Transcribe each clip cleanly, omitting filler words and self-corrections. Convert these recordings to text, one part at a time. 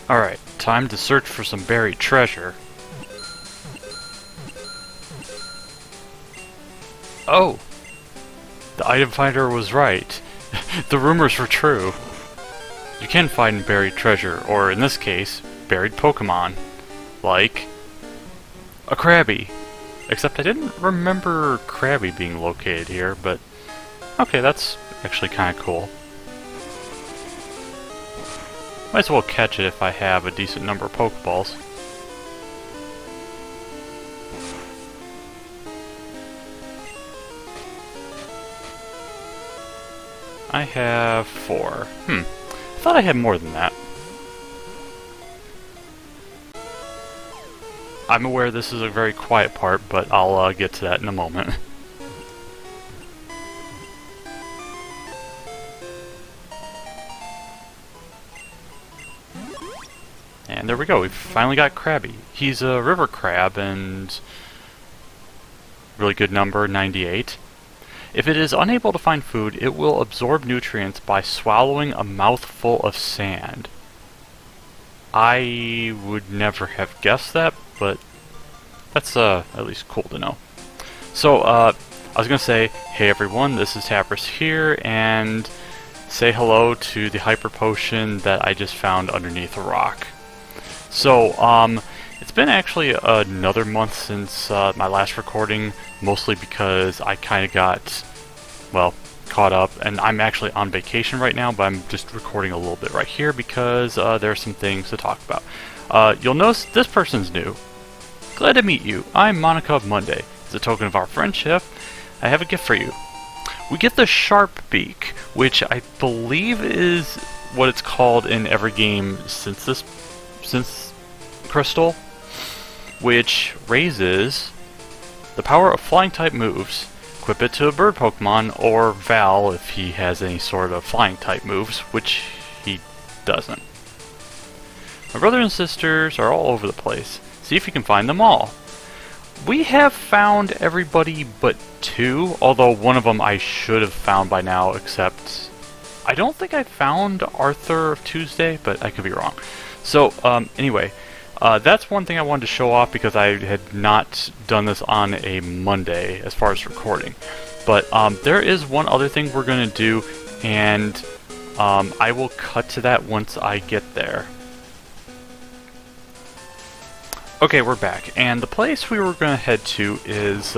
Alright, time to search for some buried treasure. Oh! The item finder was right. The rumors were true. You can find buried treasure, or in this case, buried Pokemon. Like a Krabby. Except I didn't remember Krabby being located here, but okay, that's actually kind of cool. Might as well catch it if I have a decent number of Pokeballs. I have 4. I thought I had more than that. I'm aware this is a very quiet part, but I'll get to that in a moment. And there we go, we've finally got Krabby. He's a river crab and really good number, 98. If it is unable to find food, it will absorb nutrients by swallowing a mouthful of sand. I would never have guessed that, but that's at least cool to know. So, I was gonna say, hey everyone, this is Tappers here, and say hello to the Hyper Potion that I just found underneath a rock. So, it's been actually another month since my last recording, mostly because I kind of got, well, caught up, and I'm actually on vacation right now, but I'm just recording a little bit right here because there are some things to talk about. You'll notice this person's new. Glad to meet you. I'm Monica of Monday. As a token of our friendship, I have a gift for you. We get the Sharp Beak, which I believe is what it's called in every game since Crystal, which raises the power of flying type moves. Equip it to a bird Pokemon, or Val if he has any sort of flying type moves, which he doesn't. My brothers and sisters are all over the place. See if you can find them all. We have found everybody but 2, although one of them I should have found by now, except I don't think I found Arthur of Tuesday, but I could be wrong. So, anyway, that's one thing I wanted to show off because I had not done this on a Monday as far as recording. But there is one other thing we're going to do, and I will cut to that once I get there. Okay, we're back, and the place we were going to head to is,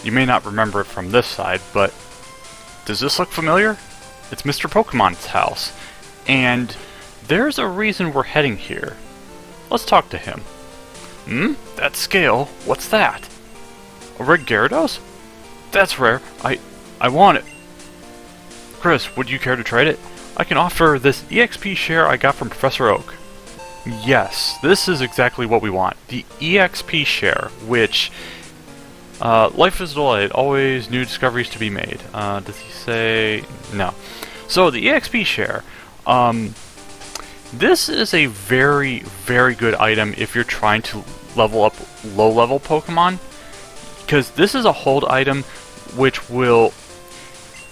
you may not remember it from this side, but does this look familiar? It's Mr. Pokemon's house, and there's a reason we're heading here. Let's talk to him. That scale? What's that? A red Gyarados? That's rare. I want it. Chris, would you care to trade it? I can offer this Exp Share I got from Professor Oak. Yes, this is exactly what we want. The Exp Share, which life is a delight, always new discoveries to be made. Does he say no? So the Exp Share, this is a very, very good item if you're trying to level up low-level Pokemon, because this is a hold item which will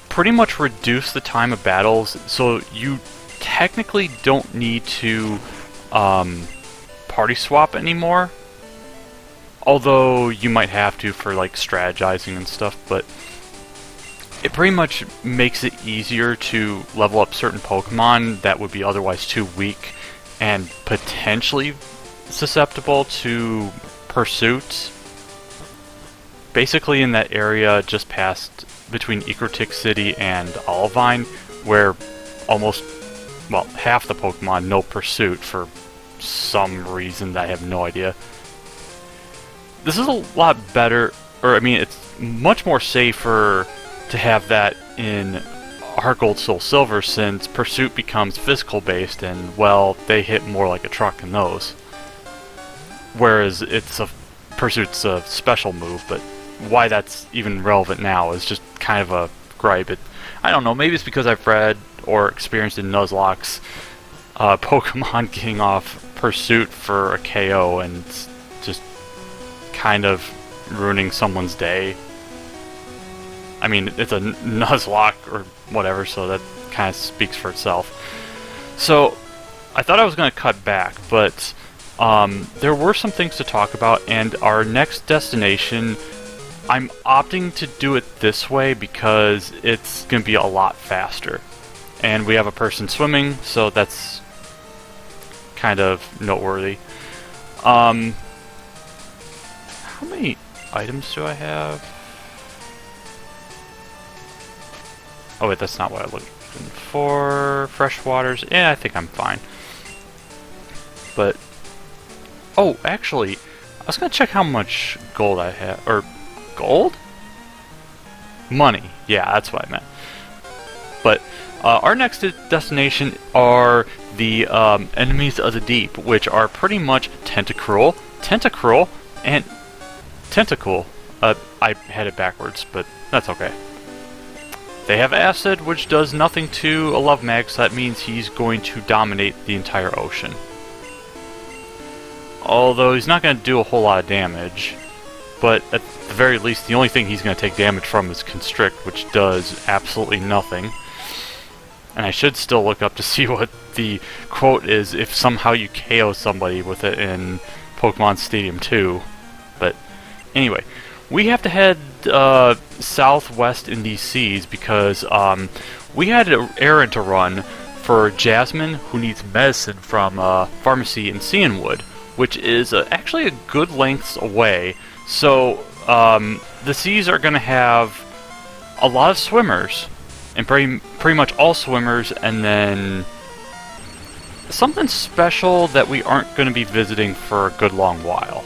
pretty much reduce the time of battles, so you technically don't need to party swap anymore, although you might have to for like strategizing and stuff, but it pretty much makes it easier to level up certain Pokemon that would be otherwise too weak and potentially susceptible to pursuit. Basically in that area just past between Ecruteak City and Olivine, where almost, well, half the Pokemon no pursuit for some reason that I have no idea. This is a lot better, or I mean, it's much more safer to have that in Heart Gold Soul Silver, since Pursuit becomes physical based and, well, they hit more like a truck in those. Whereas Pursuit's a special move, but why that's even relevant now is just kind of a gripe. I don't know, maybe it's because I've read or experienced in Nuzlocke's Pokemon getting off Pursuit for a KO and just kind of ruining someone's day. I mean, it's a Nuzlocke or whatever, so that kind of speaks for itself. So, I thought I was going to cut back, but there were some things to talk about, and our next destination, I'm opting to do it this way because it's going to be a lot faster. And we have a person swimming, so that's kind of noteworthy. How many items do I have? Oh wait, that's not what I looked for. Fresh waters. Yeah, I think I'm fine. But oh, actually, I was gonna check how much gold I have. Or gold? Money. Yeah, that's what I meant. But our next destination are the enemies of the deep, which are pretty much Tentacruel, and Tentacruel. I had it backwards, but that's okay. They have acid, which does nothing to a love mag, so that means he's going to dominate the entire ocean. Although he's not going to do a whole lot of damage, but at the very least, the only thing he's going to take damage from is Constrict, which does absolutely nothing. And I should still look up to see what the quote is if somehow you KO somebody with it in Pokemon Stadium 2. But anyway, we have to head southwest in these seas because we had an errand to run for Jasmine, who needs medicine from a pharmacy in Cianwood, which is actually a good lengths away. So the seas are going to have a lot of swimmers, and pretty much all swimmers, and then something special that we aren't going to be visiting for a good long while.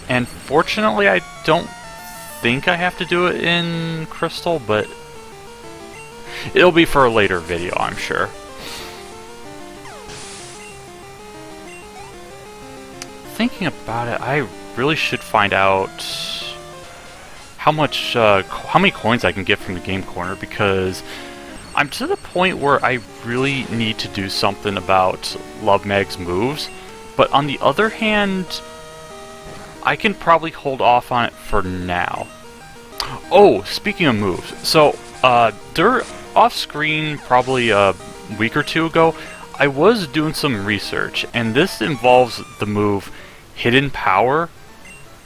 And fortunately, I don't think I have to do it in Crystal, but it'll be for a later video, I'm sure. Thinking about it, I really should find out how many coins I can get from the game corner, because I'm to the point where I really need to do something about Love Mag's moves. But on the other hand, I can probably hold off on it for now. Oh, speaking of moves, so off screen probably a week or two ago, I was doing some research, and this involves the move Hidden Power.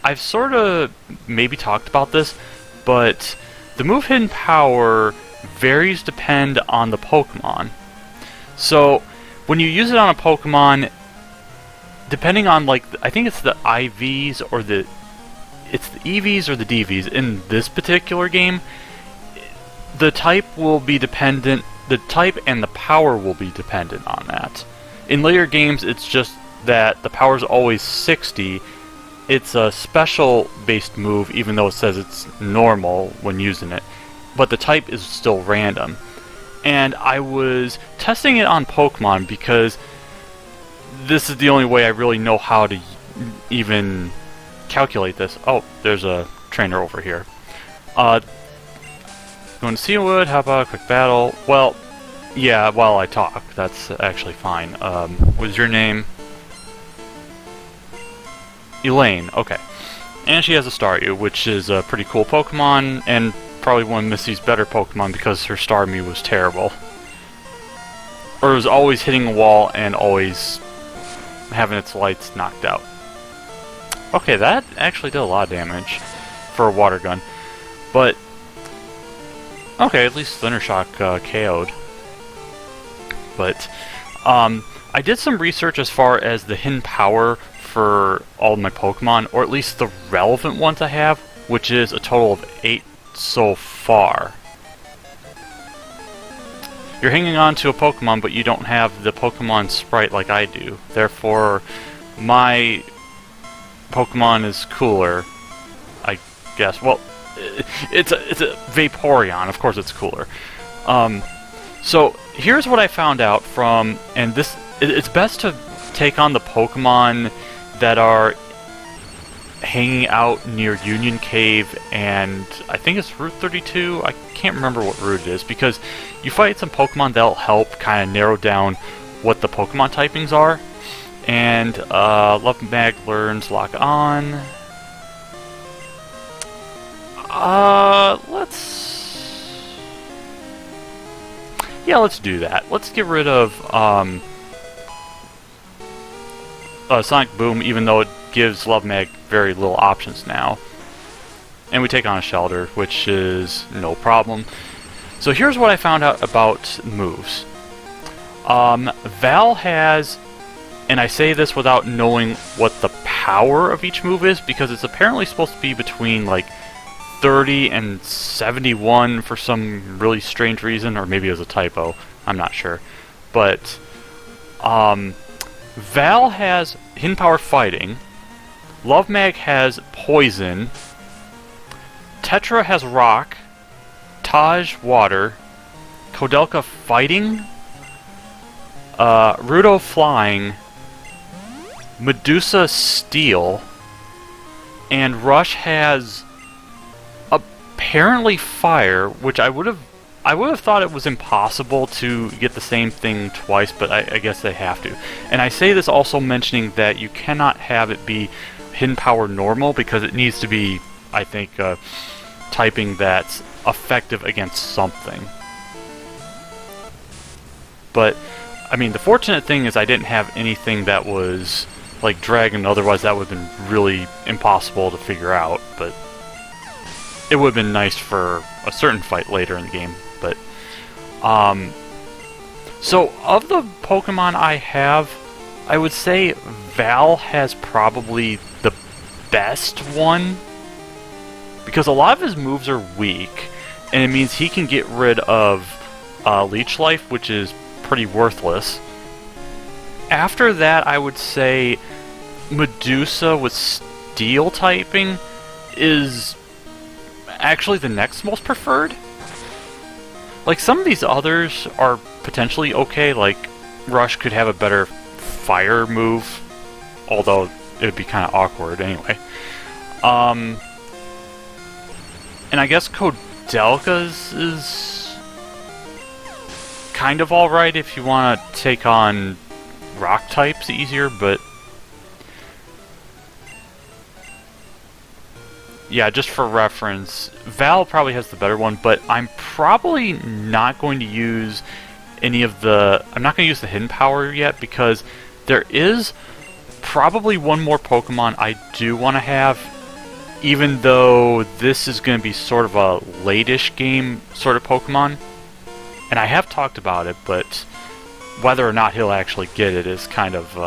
I've sort of maybe talked about this, but the move Hidden Power varies depend on the Pokemon. So when you use it on a Pokemon, depending on, like, I think it's the IVs or it's the EVs or the DVs in this particular game, the type will be dependent, the type and the power will be dependent on that. In later games, it's just that the power's always 60. It's a special based move, even though it says it's normal when using it, but the type is still random. And I was testing it on Pokemon because this is the only way I really know how to even calculate this. Oh, there's a trainer over here. Going to Seawood, how about a quick battle? Well, yeah, while I talk, that's actually fine. What is your name? Elaine, okay. And she has a Staryu, which is a pretty cool Pokemon, and probably one of Missy's better Pokemon because her Starmie was terrible. Or it was always hitting a wall and always having its lights knocked out. Okay, that actually did a lot of damage for a water gun. But, okay, at least Thundershock KO'd. But, I did some research as far as the hidden power for all of my Pokemon, or at least the relevant ones I have, which is a total of 8 so far. You're hanging on to a Pokemon, but you don't have the Pokemon sprite like I do. Therefore, my Pokemon is cooler, I guess. Well, it's a Vaporeon. Of course, it's cooler. So here's what I found out from, and this, it's best to take on the Pokemon that are hanging out near Union Cave, and I think it's Route 32. I can't remember what route it is, because you fight some Pokemon that'll help kind of narrow down what the Pokemon typings are. And Love Mag learns Lock On. Let's do that. Let's get rid of Sonic Boom, even though it gives Love Mag very little options now. And we take on a Shelter, which is no problem. So here's what I found out about moves. Val has, and I say this without knowing what the power of each move is, because it's apparently supposed to be between like 30 and 71 for some really strange reason, or maybe it was a typo, I'm not sure. But Val has Hidden Power Fighting, Love Mag has Poison, Tetra has Rock, Taj Water, Kodelka Fighting, Rudo Flying, Medusa Steel, and Rush has apparently Fire, which I would have thought it was impossible to get the same thing twice, but I guess they have to. And I say this also mentioning that you cannot have it be Hidden Power Normal, because it needs to be, I think, typing that's effective against something. But I mean, the fortunate thing is I didn't have anything that was like Dragon, otherwise that would have been really impossible to figure out, but it would have been nice for a certain fight later in the game. But so of the Pokemon I have, I would say Val has probably the best one, because a lot of his moves are weak, and it means he can get rid of Leech Life, which is pretty worthless. After that, I would say Medusa with Steel typing is actually the next most preferred. Like, some of these others are potentially okay, like Rush could have a better Fire move, although it would be kind of awkward anyway. And I guess Kodelka's is kind of alright if you want to take on rock types easier, but yeah, just for reference, Val probably has the better one, but I'm probably not going to use any of the... I'm not going to use the Hidden Power yet, because there is probably one more Pokemon I do want to have, even though this is going to be sort of a late-ish game sort of Pokemon. And I have talked about it, but whether or not he'll actually get it is kind of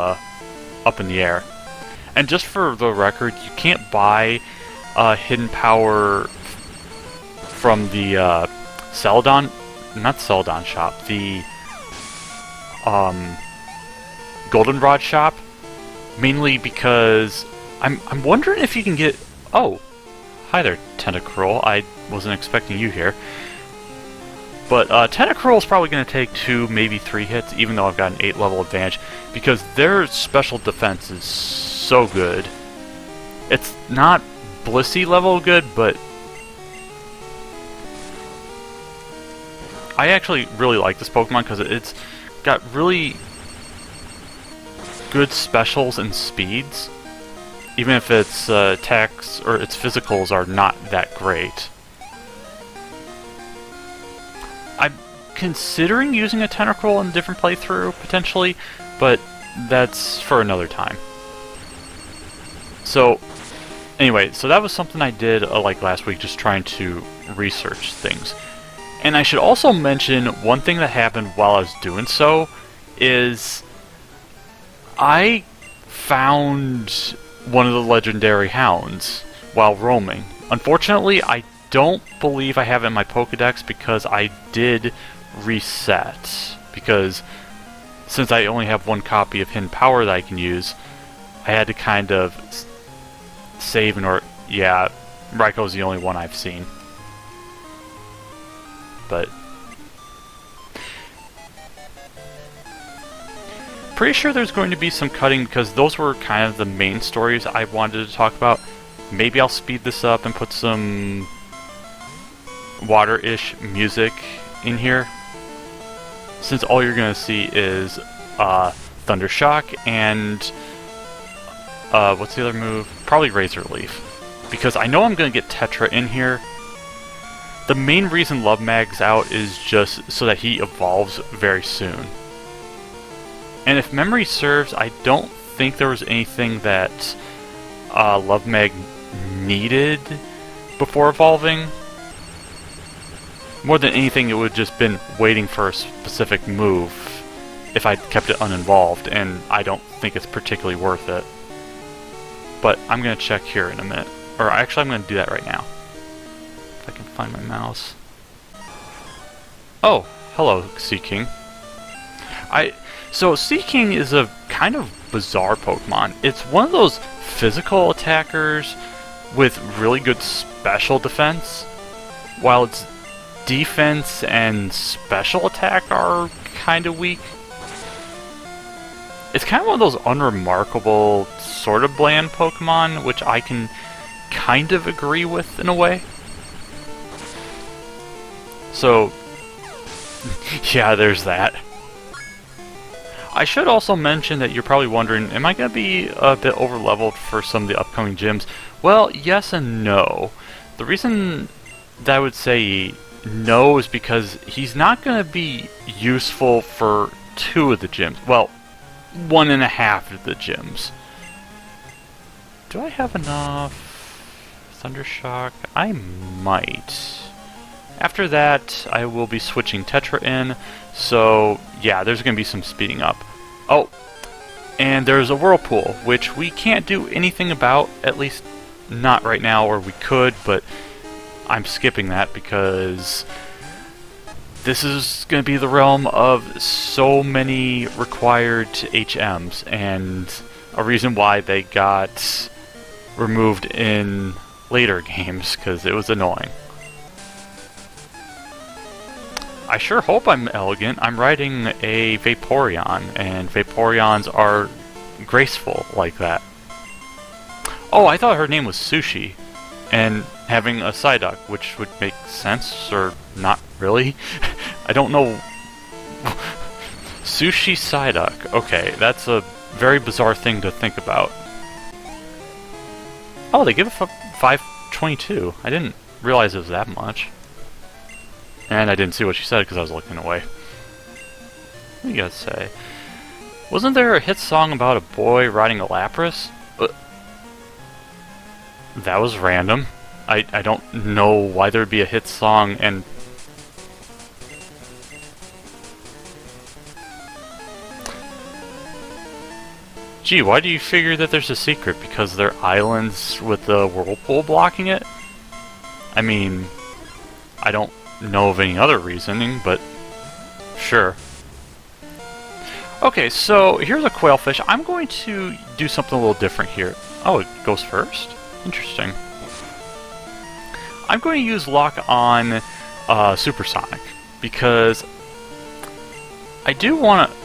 up in the air. And just for the record, you can't buy Hidden Power from the Celadon, not Celadon shop, the Goldenrod shop, mainly because I'm wondering if you can get... Oh, hi there, Tentacruel. I wasn't expecting you here. But Tentacruel is probably going to take 2, maybe 3 hits, even though I've got an 8 level advantage, because their special defense is so good. It's not Blissey level good, but I actually really like this Pokemon because it's got really good specials and speeds, even if its attacks or its physicals are not that great. I'm considering using a Tentacruel in a different playthrough, potentially, but that's for another time. So, anyway, so that was something I did like last week, just trying to research things. And I should also mention one thing that happened while I was doing so is I found one of the legendary hounds while roaming. Unfortunately, I don't believe I have it in my Pokedex because I did reset. Because since I only have one copy of Hidden Power that I can use, I had to kind of save in order... Yeah, Raikou the only one I've seen. But pretty sure there's going to be some cutting because those were kind of the main stories I wanted to talk about. Maybe I'll speed this up and put some water-ish music in here, since all you're going to see is Thunder Shock and what's the other move? Probably Razor Leaf, because I know I'm going to get Tetra in here. The main reason Love Mag's out is just so that he evolves very soon. And if memory serves, I don't think there was anything that Love Mag needed before evolving. More than anything, it would have just been waiting for a specific move if I'd kept it uninvolved, and I don't think it's particularly worth it. But I'm going to check here in a minute. Or actually, I'm going to do that right now. If I can find my mouse. Oh, hello, Sea King. So Sea King is a kind of bizarre Pokemon. It's one of those physical attackers with really good special defense, while its defense and special attack are kind of weak. It's kind of one of those unremarkable, sort of bland Pokemon, which I can kind of agree with in a way. So, yeah, there's that. I should also mention that you're probably wondering, am I going to be a bit over-leveled for some of the upcoming gyms? Well, yes and no. The reason that I would say no is because he's not going to be useful for 2 of the gyms. Well, 1.5 of the gyms. Do I have enough Thundershock? I might. After that, I will be switching Tetra in, so yeah, there's going to be some speeding up. Oh, and there's a Whirlpool, which we can't do anything about, at least not right now, or we could, but I'm skipping that because this is going to be the realm of so many required HMs, and a reason why they got removed in later games, because it was annoying. I sure hope I'm elegant. I'm riding a Vaporeon, and Vaporeons are graceful like that. Oh, I thought her name was Sushi, and having a Psyduck, which would make sense, or not really. I don't know. Sushi Psyduck. Okay, that's a very bizarre thing to think about. Oh, they give it 522. I didn't realize it was that much. And I didn't see what she said because I was looking away. What do you guys say? Wasn't there a hit song about a boy riding a Lapras? That was random. I don't know why there would be a hit song and... Gee, why do you figure that there's a secret? Because there are islands with the Whirlpool blocking it? I mean, I don't know of any other reasoning, but sure. Okay, so here's a Quail Fish. I'm going to do something a little different here. Oh, it goes first? Interesting. I'm going to use Lock on Supersonic, because I do want to...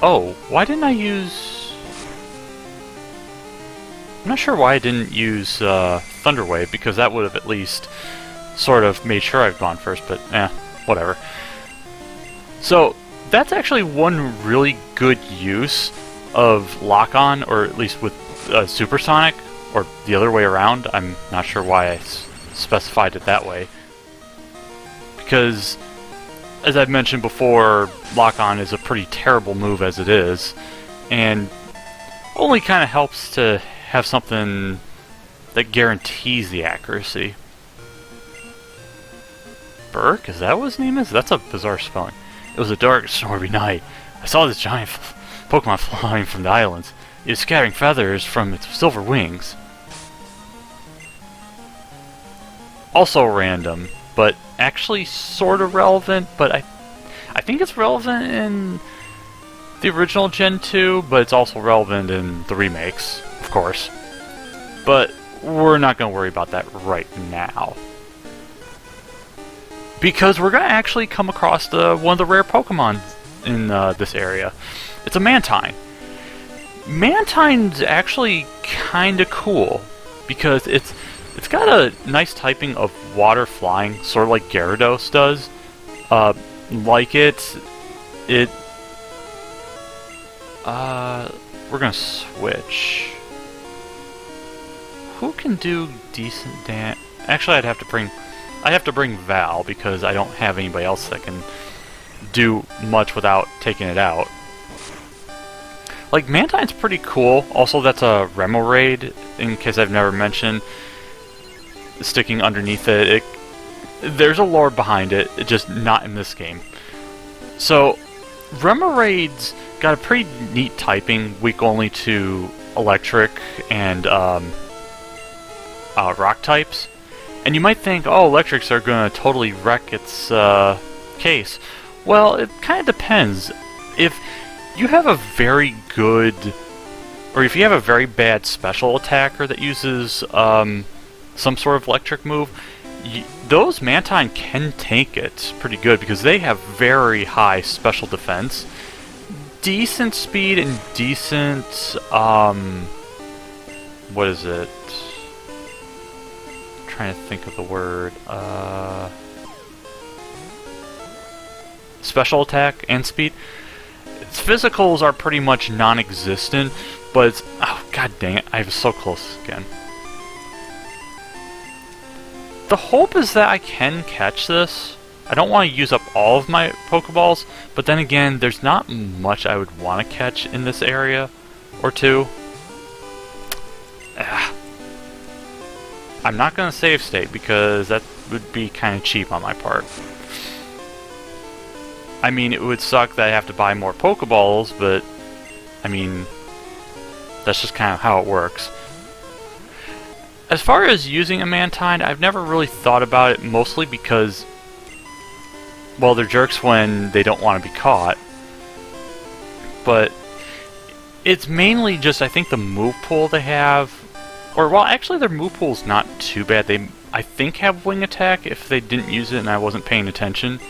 Oh, why didn't I use... I'm not sure why I didn't use Thunder Wave, because that would have at least sort of made sure I've gone first, but whatever. So, that's actually one really good use of Lock-On, or at least with Supersonic, or the other way around. I'm not sure why I specified it that way. Because, as I've mentioned before, Lock-On is a pretty terrible move as it is, and only kind of helps to have something that guarantees the accuracy. Burke? Is that what his name is? That's a bizarre spelling. It was a dark, stormy night. I saw this giant Pokemon flying from the islands. It was scattering feathers from its silver wings. Also random, but actually sort of relevant, but I think it's relevant in the original Gen 2, but it's also relevant in the remakes, of course. But we're not going to worry about that right now, because we're going to actually come across one of the rare Pokemon in this area. It's a Mantine. Mantine's actually kind of cool, because it's got a nice typing of water flying, sort of like Gyarados does. We're going to switch. Who can do decent damage? Actually, I'd have to bring Val, because I don't have anybody else that can do much without taking it out. Like, Mantine's pretty cool. Also, that's a Remoraid, in case I've never mentioned. Sticking underneath it, there's a lore behind it, just not in this game. So, Remoraid's got a pretty neat typing, weak only to electric and rock types. And you might think, oh, electrics are going to totally wreck its case. Well, it kind of depends. If you have a very good, or if you have a very bad special attacker that uses some sort of electric move, those Mantine can tank it pretty good because they have very high special defense, decent speed, and decent, what is it? I'm trying to think of the word, special attack and speed. Its physicals are pretty much non-existent, but it's, oh god dang it, I was so close again. The hope is that I can catch this. I don't want to use up all of my Pokeballs, but then again, there's not much I would want to catch in this area or two. I'm not going to save state because that would be kind of cheap on my part. I mean, it would suck that I have to buy more Pokeballs, but I mean, that's just kind of how it works. As far as using a Mantine, I've never really thought about it, mostly because, well, they're jerks when they don't want to be caught. But it's mainly just, I think, the move pool they have. Or, well, actually, their move pool's not too bad. They, I think, have Wing Attack if they didn't use it and I wasn't paying attention.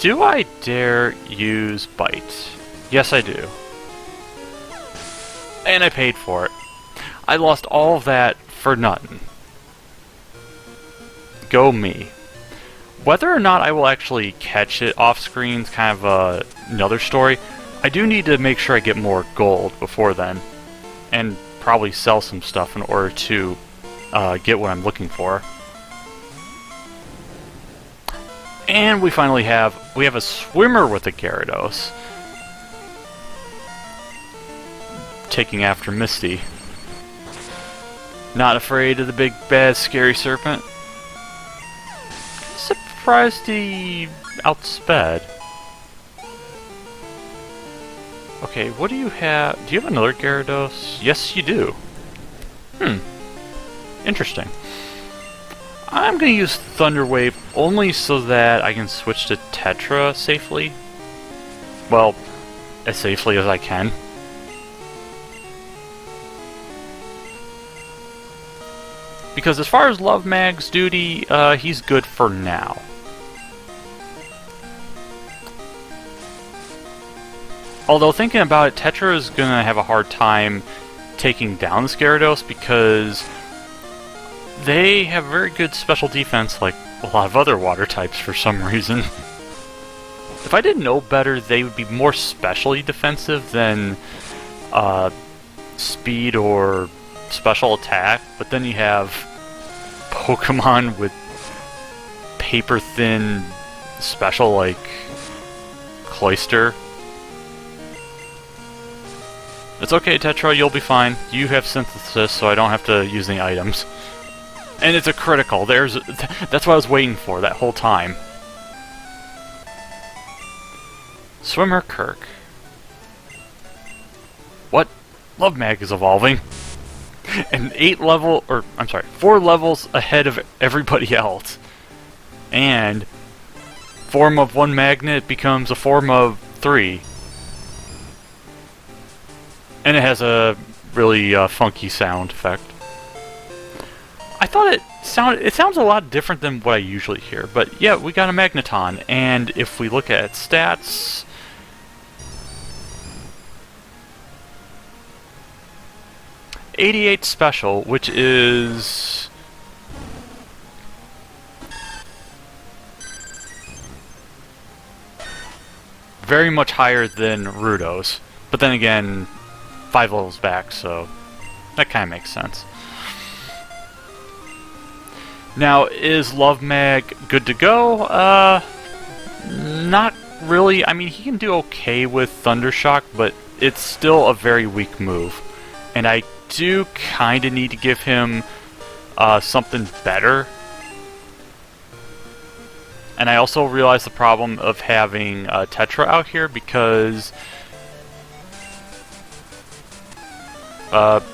Do I dare use Bite? Yes, I do. And I paid for it. I lost all of that for nothing. Go me. Whether or not I will actually catch it off screen is kind of another story. I do need to make sure I get more gold before then. And probably sell some stuff in order to get what I'm looking for. And we finally have a swimmer with a Gyarados. Taking after Misty. Not afraid of the big bad scary serpent. Surprised he outsped. Okay, what do you have? Do you have another Gyarados? Yes, you do. Interesting. I'm going to use Thunder Wave only so that I can switch to Tetra safely. Well, as safely as I can. Because as far as Love Mag's duty, he's good for now. Although thinking about it, Tetra is going to have a hard time taking down this Gyarados because they have very good special defense like a lot of other water types for some reason. If I didn't know better, they would be more specially defensive than speed or special attack, but then you have Pokemon with paper-thin special like Cloyster. It's okay, Tetra, you'll be fine. You have Synthesis, so I don't have to use any items. And it's a critical. That's what I was waiting for that whole time. Swimmer Kirk. What? Love Mag is evolving. And 4 levels ahead of everybody else. And form of 1 magnet becomes a form of 3. And it has a really funky sound effect. I thought it sounds a lot different than what I usually hear, but yeah, we got a Magneton, and if we look at its stats, '88 special, which is very much higher than Rudo's, but then again, 5 levels back, so that kind of makes sense. Now, is Love Mag good to go? Not really. I mean, he can do okay with Thundershock, but it's still a very weak move. And I do kind of need to give him something better. And I also realize the problem of having Tetra out here because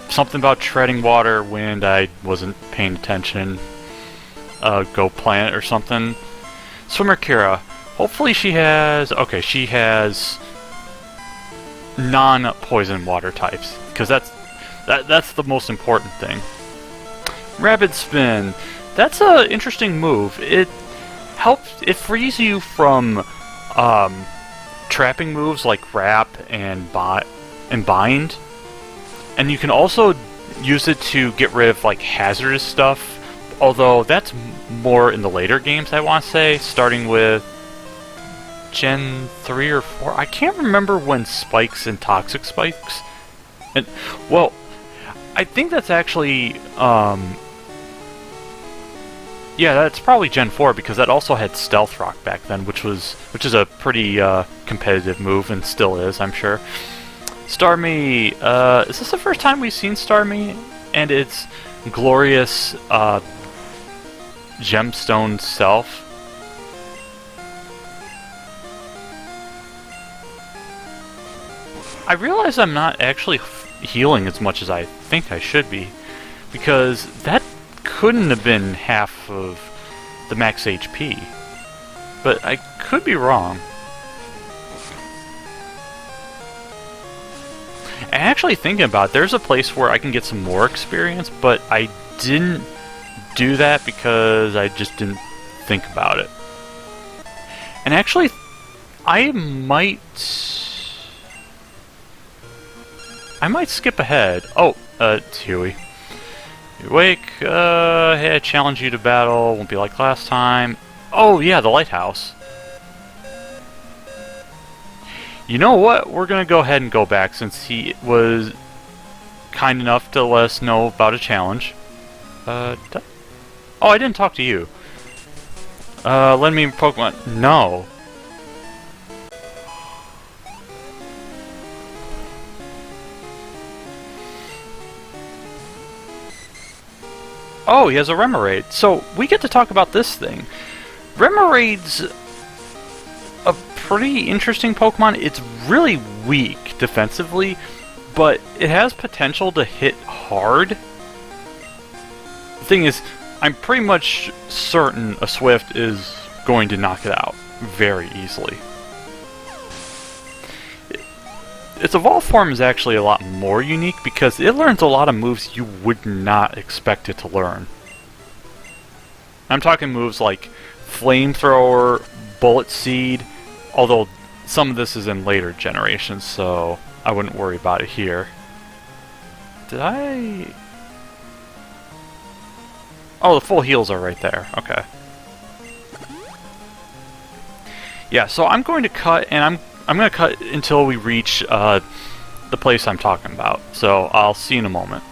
something about treading water, wind, I wasn't paying attention. Go planet or something. Swimmer Kira. Hopefully she has... Okay, she has non-poison water types, because that's the most important thing. Rapid Spin. That's an interesting move. It frees you from trapping moves like Wrap and Bind. And you can also use it to get rid of like hazardous stuff. Although that's more in the later games, I want to say, starting with Gen 3 or 4. I can't remember when Spikes and Toxic Spikes. And well, I think that's actually yeah, that's probably Gen 4 because that also had Stealth Rock back then, which is a pretty competitive move and still is, I'm sure. Starmie, is this the first time we've seen Starmie and its glorious gemstone self? I realize I'm not actually healing as much as I think I should be, because that couldn't have been half of the max HP. But I could be wrong. And actually thinking about it, there's a place where I can get some more experience, but I didn't do that because I just didn't think about it. And actually, I might skip ahead. Oh, it's Huey. You awake, hey, I challenge you to battle, won't be like last time. Oh yeah, the lighthouse. You know what? We're gonna go ahead and go back since he was kind enough to let us know about a challenge. Oh, I didn't talk to you. Lend me Pokemon. No. Oh, he has a Remoraid. So, we get to talk about this thing. Remoraid's a pretty interesting Pokemon. It's really weak defensively, but it has potential to hit hard. The thing is, I'm pretty much certain a Swift is going to knock it out very easily. Its evolved form is actually a lot more unique because it learns a lot of moves you would not expect it to learn. I'm talking moves like Flamethrower, Bullet Seed, although some of this is in later generations, so I wouldn't worry about it here. Did I... Oh, the full heals are right there. Okay. Yeah, so I'm going to cut, and I'm going to cut until we reach the place I'm talking about. So I'll see you in a moment.